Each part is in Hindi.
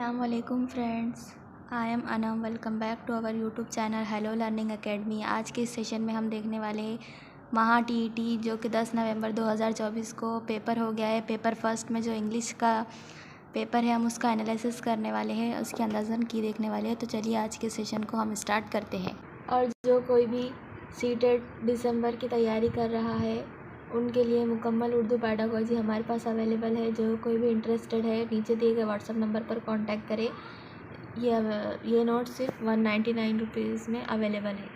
अस्सलामुअलैकुम friends, I am Anam. Welcome back to our YouTube channel hello learning academy. आज के इस सेशन में हम देखने वाले हैं महा टीईटी जो कि 10 नवंबर 2024 को पेपर हो गया है। पेपर फर्स्ट में जो इंग्लिश का पेपर है हम उसका एनालिसिस करने वाले हैं, उसके अंदाज़न की देखने वाले हैं। तो चलिए आज के सेशन को हम स्टार्ट करते हैं। और जो कोई भी सीटेट दिसंबर की तैयारी कर रहा है उनके लिए मुकम्मल उर्दू पैडागोजी हमारे पास अवेलेबल है। जो कोई भी इंटरेस्टेड है नीचे दिए गए व्हाट्सएप नंबर पर कांटेक्ट करें। ये नोट सिर्फ 199 रुपीज़ में अवेलेबल है।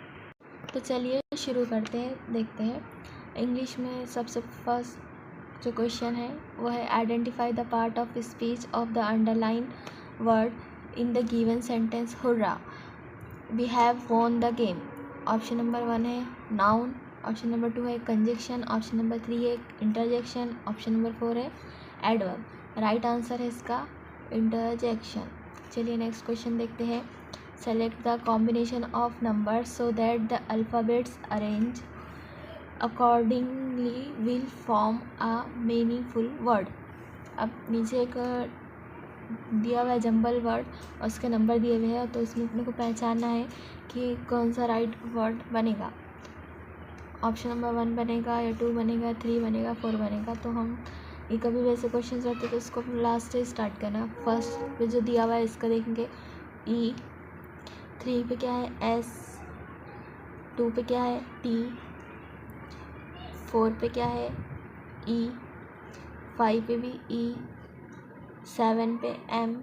तो चलिए शुरू करते हैं, देखते हैं। इंग्लिश में सबसे फर्स्ट जो क्वेश्चन है वो है identify the part of speech of the underline word in the given sentence hurrah we have won the game. Option number 1 है नाउन, ऑप्शन नंबर 2 है कंजक्शन, ऑप्शन नंबर 3 है इंटरजेक्शन, ऑप्शन नंबर 4 है एडवर्ब। राइट आंसर है इसका इंटरजेक्शन। चलिए नेक्स्ट क्वेश्चन देखते हैं। Select the combination of numbers so that the alphabets arrange accordingly will form a meaningful word. अब नीचे एक दिया हुआ है जंबल वर्ड और उसके नंबर दिए हुए हैं, तो इसमें अपने को पहचानना है कि कौन सा राइट वर्ड बनेगा। ऑप्शन नंबर 1 बनेगा या 2 बनेगा, 3 बनेगा, 4 बनेगा। तो हम ये कभी भी ऐसे क्वेश्चन रहते तो इसको लास्ट से स्टार्ट करना। फर्स्ट पे जो दिया हुआ है इसका देखेंगे ई, 3 पे क्या है एस, 2 पे क्या है टी, 4 पे क्या है ई, 5 पे भी ई, 7 पे एम,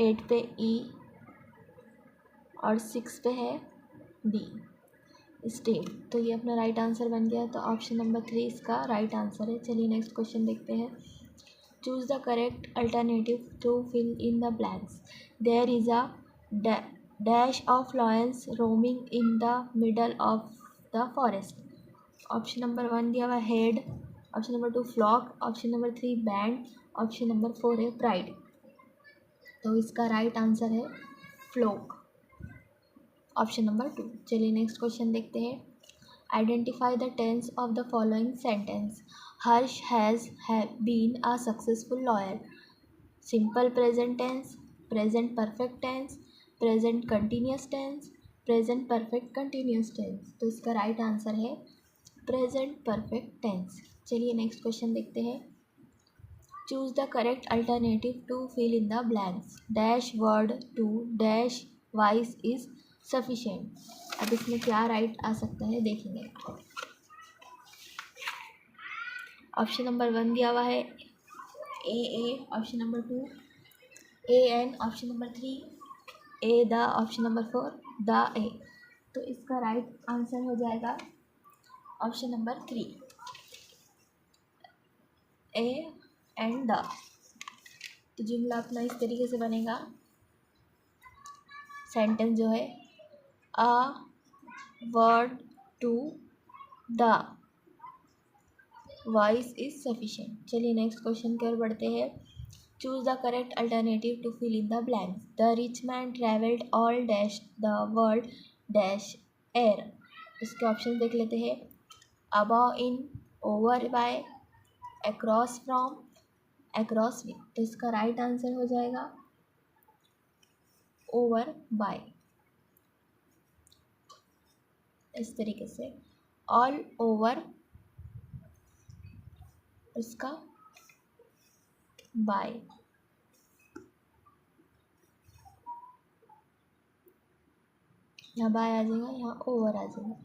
8 पे ई और 6 पे है डी स्टेट। तो ये अपना राइट आंसर बन गया। तो ऑप्शन नंबर 3 इसका राइट आंसर है। चलिए नेक्स्ट क्वेश्चन देखते हैं। Choose the correct alternative to fill in the blanks. There is a dash of lions roaming in the middle of the forest. Option number 1 दिया हुआ head, option number 2 flock, option number 3 band, option number 4 है प्राइड। तो इसका राइट आंसर है फ्लॉक, ऑप्शन नंबर 2। चलिए नेक्स्ट क्वेश्चन देखते हैं। Identify the tense of the following sentence. Harsh has been a successful lawyer. Simple present tense, present perfect tense, present continuous tense, present perfect continuous tense. तो इसका राइट आंसर है प्रेजेंट परफेक्ट टेंस। चलिए नेक्स्ट क्वेश्चन देखते हैं। Choose the correct alternative to fill in the blanks. Dash word to dash wise is sufficient. अब इसमें क्या राइट आ सकता है देखेंगे। ऑप्शन नंबर 1 दिया हुआ है a, option number 2 an, option number 3 a the, option number 4 the a. तो इसका राइट आंसर हो जाएगा option number 3 a and the. तो जुमला अपना इस तरीके से बनेगा। सेंटेंस जो है a word to the voice is sufficient. चलिए नेक्स्ट क्वेश्चन की ओर बढ़ते हैं। Choose the correct alternative to fill in the blanks. The rich man travelled all dash the world dash air. इसके ऑप्शन देख लेते हैं। Above in, over by, across from, across with. तो इसका राइट आंसर हो जाएगा ओवर बाय। इस तरीके से ऑल ओवर, इसका बाय। यहाँ बाय आ जाएगा, यहाँ ओवर आ जाएगा।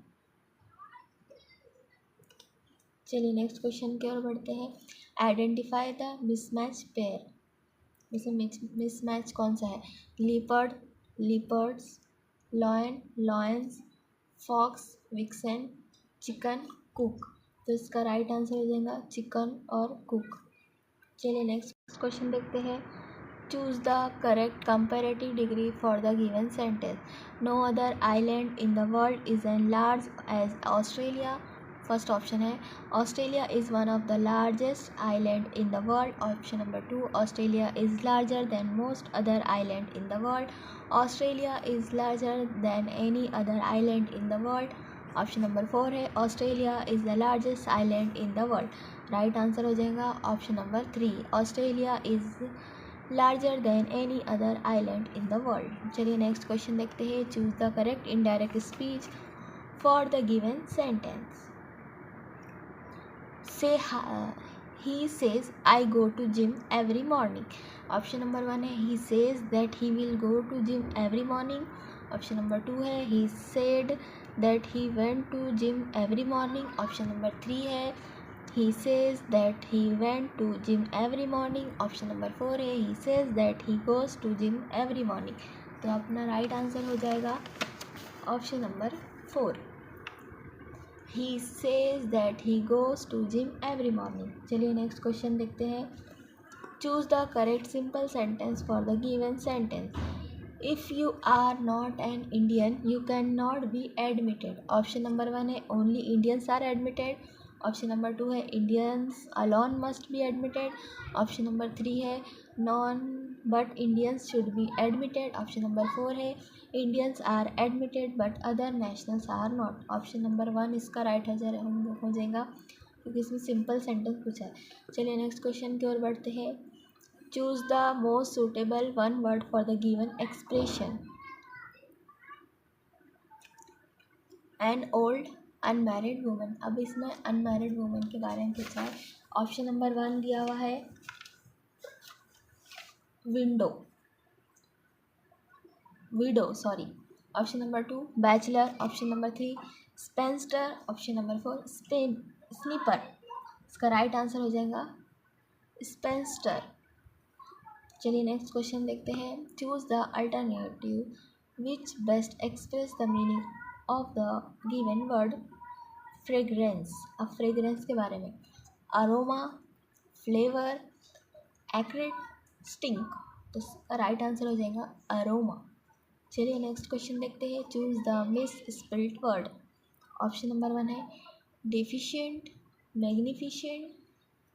चलिए नेक्स्ट क्वेश्चन की ओर बढ़ते हैं। Identify the mismatch pair. जैसे मिसमैच कौन सा है। Leopard, leopards, lion, lions, fox, vixen, chicken, cook. तो इसका राइट आंसर हो जाएगा चिकन और कुक। चलिए नेक्स्ट क्वेश्चन देखते हैं। Choose the correct comparative degree for the given sentence. No other island in the world is an large as Australia. First option है Australia is one of the largest island in the world. Option number 2 Australia is larger than most other island in the world. Australia is larger than any other island in the world. Option number 4 है Australia is the largest island in the world. Right answer हो जाएगा option number 3 Australia is larger than any other island in the world. चलिए नेक्स्ट क्वेश्चन देखते हैं। Choose the correct indirect speech for the given sentence. से he says I go to gym every morning। Option number 1 है he says that he will go to gym every morning। Option number 2 है he said that he went to gym every morning। Option number 3 है he says that he went to gym every morning। Option number 4 है he says that he goes to gym every morning। तो अपना राइट आंसर हो जाएगा option number 4। He says that he goes to gym every morning। चलिए नेक्स्ट क्वेश्चन देखते हैं। Choose the correct simple sentence for the given sentence. If you are not an Indian you can not be admitted. Option number 1 है only Indians are admitted. Option number 2 है Indians alone must be admitted. Option number 3 है none but Indians should be admitted. Option number 4 है Indians are admitted but other nationals are not. Option number 1 इसका राइट आंसर हो जाएगा क्योंकि इसमें सिंपल सेंटेंस पूछा है। चलिए नेक्स्ट क्वेश्चन की ओर बढ़ते हैं। Choose the most suitable one word for the given expression. An old unmarried woman. अब इसमें अनमैरिड वुमन के बारे में पूछा है। ऑप्शन नंबर 1 दिया हुआ है widow sorry. Option number 2 bachelor. Option number 3 spinster. Option number 4 sniper. इसका राइट आंसर हो जाएगा स्पेंस्टर। चलिए नेक्स्ट क्वेश्चन देखते हैं। Choose the alternative which best express the meaning of the given word fragrance. अब फ्रेग्रेंस के बारे में अरोमा फ्लेवर एक्रेट स्टिंक। तो इसका राइट आंसर हो जाएगा अरोमा। चलिए नेक्स्ट क्वेश्चन देखते हैं। Choose the miss spelled word. Option number 1 है डेफिशिएंट मैग्निफिशेंट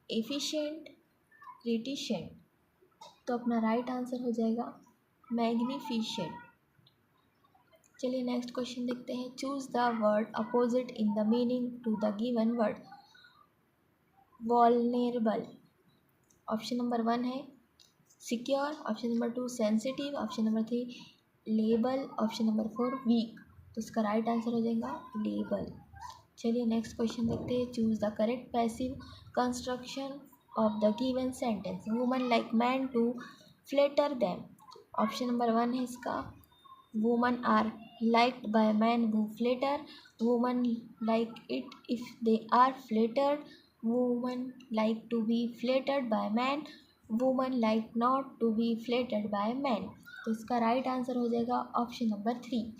एफिशिएंट रिटिशेंट। तो अपना राइट आंसर हो जाएगा मैग्निफिशेंट। चलिए नेक्स्ट क्वेश्चन देखते हैं। Choose the word opposite in the meaning to the given word vulnerable. Option number 1 है secure. Option number 2 sensitive. Option number 3 label. Option number 4 weak. तो इसका राइट आंसर हो जाएगा लेबल। चलिए नेक्स्ट क्वेश्चन देखते हैं। Choose the correct passive construction of the given sentence. Woman like man to flatter them. Option number 1 है इसका woman are liked by man who flatter. Woman like it if they are flattered. Woman like to be flattered by man. Woman like not to be flattered by man. तो इसका राइट आंसर हो जाएगा option number 3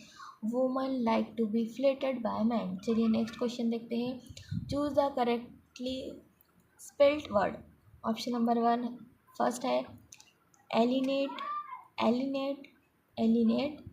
woman like to be flattered by man. चलिए नेक्स्ट क्वेश्चन देखते हैं। Choose the correctly spelled word. Option number 1 first है एलिनेट एलिनेट एलिनेट।